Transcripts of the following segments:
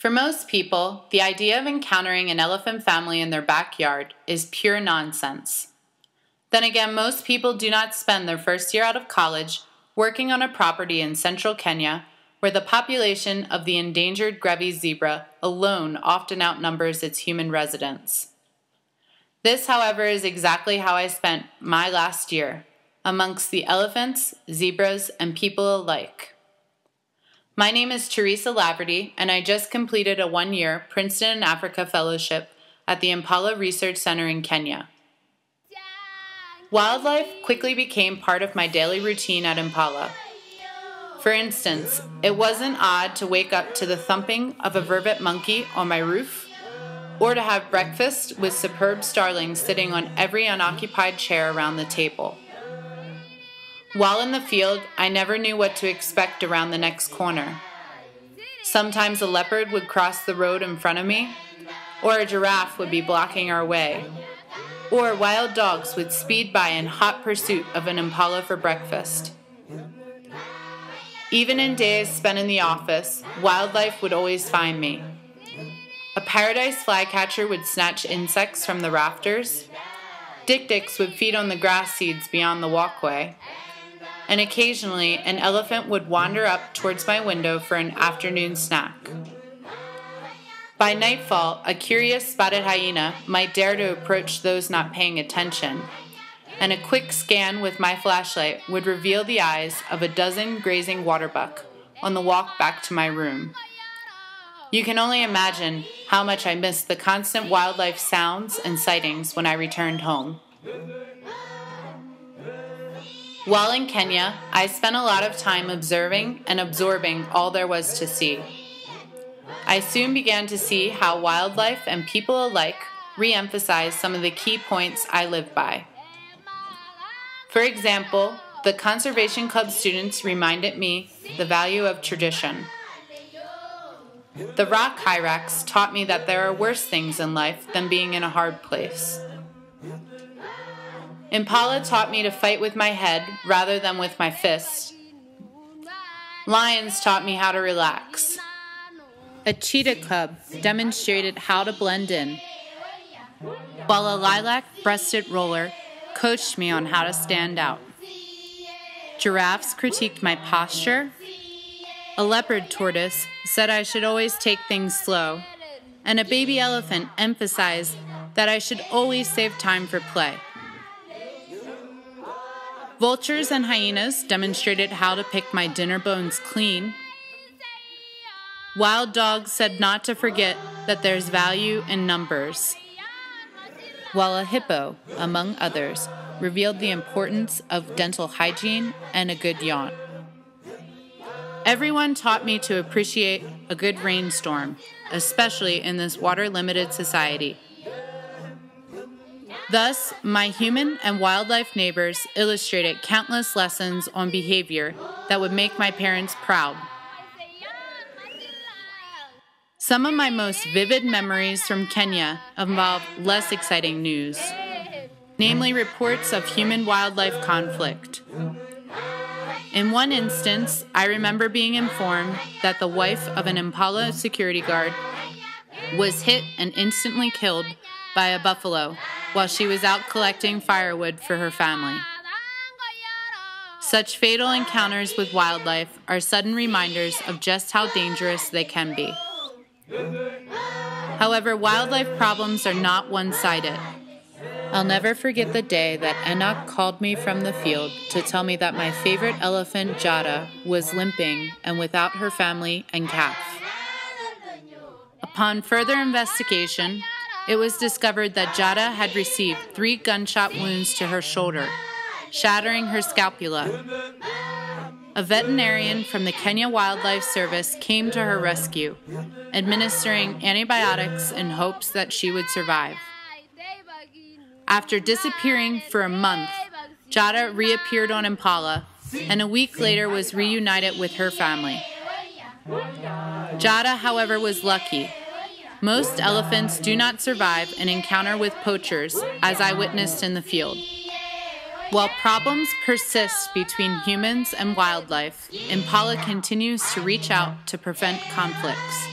For most people, the idea of encountering an elephant family in their backyard is pure nonsense. Then again, most people do not spend their first year out of college working on a property in central Kenya where the population of the endangered Grevy's zebra alone often outnumbers its human residents. This, however, is exactly how I spent my last year, amongst the elephants, zebras, and people alike. My name is Theresa Laverty, and I just completed a one-year Princeton in Africa fellowship at the Mpala Research Center in Kenya. Wildlife quickly became part of my daily routine at Mpala. For instance, it wasn't odd to wake up to the thumping of a vervet monkey on my roof, or to have breakfast with superb starlings sitting on every unoccupied chair around the table. While in the field, I never knew what to expect around the next corner. Sometimes a leopard would cross the road in front of me, or a giraffe would be blocking our way, or wild dogs would speed by in hot pursuit of an impala for breakfast. Even in days spent in the office, wildlife would always find me. A paradise flycatcher would snatch insects from the rafters, dik-diks would feed on the grass seeds beyond the walkway, and occasionally an elephant would wander up towards my window for an afternoon snack. By nightfall, a curious spotted hyena might dare to approach those not paying attention, and a quick scan with my flashlight would reveal the eyes of a dozen grazing waterbuck on the walk back to my room. You can only imagine how much I missed the constant wildlife sounds and sightings when I returned home. While in Kenya, I spent a lot of time observing and absorbing all there was to see. I soon began to see how wildlife and people alike re-emphasize some of the key points I live by. For example, the Conservation Club students reminded me the value of tradition. The rock hyrax taught me that there are worse things in life than being in a hard place. Impala taught me to fight with my head rather than with my fists. Lions taught me how to relax. A cheetah cub demonstrated how to blend in, while a lilac-breasted roller coached me on how to stand out. Giraffes critiqued my posture. A leopard tortoise said I should always take things slow, and a baby elephant emphasized that I should always save time for play. Vultures and hyenas demonstrated how to pick my dinner bones clean. Wild dogs said not to forget that there's value in numbers, while a hippo, among others, revealed the importance of dental hygiene and a good yawn. Everyone taught me to appreciate a good rainstorm, especially in this water-limited society. Thus, my human and wildlife neighbors illustrated countless lessons on behavior that would make my parents proud. Some of my most vivid memories from Kenya involve less exciting news, namely reports of human-wildlife conflict. In one instance, I remember being informed that the wife of an Impala security guard was hit and instantly killed by a buffalo while she was out collecting firewood for her family. Such fatal encounters with wildlife are sudden reminders of just how dangerous they can be. However, wildlife problems are not one-sided. I'll never forget the day that Enoch called me from the field to tell me that my favorite elephant, Jada, was limping and without her family and calf. Upon further investigation, it was discovered that Jada had received 3 gunshot wounds to her shoulder, shattering her scapula. A veterinarian from the Kenya Wildlife Service came to her rescue, administering antibiotics in hopes that she would survive. After disappearing for a month, Jada reappeared on Impala, and a week later was reunited with her family. Jada, however, was lucky. Most elephants do not survive an encounter with poachers, as I witnessed in the field. While problems persist between humans and wildlife, Impala continues to reach out to prevent conflicts.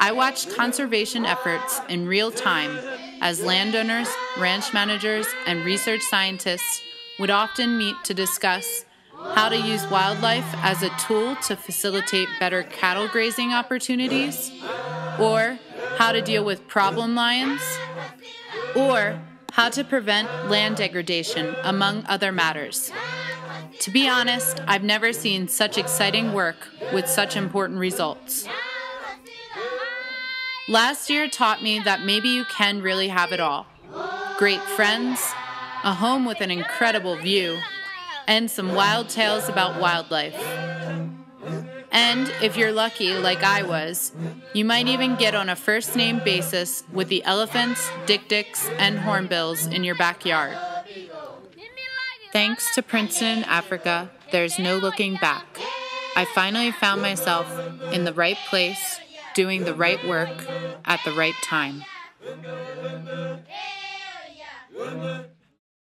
I watched conservation efforts in real time as landowners, ranch managers, and research scientists would often meet to discuss how to use wildlife as a tool to facilitate better cattle grazing opportunities, or how to deal with problem lions, or how to prevent land degradation, among other matters. To be honest, I've never seen such exciting work with such important results. Last year taught me that maybe you can really have it all. Great friends, a home with an incredible view, and some wild tales about wildlife. And if you're lucky, like I was, you might even get on a first-name basis with the elephants, dik-diks, and hornbills in your backyard. Thanks to Princeton, Africa, there's no looking back. I finally found myself in the right place, doing the right work at the right time.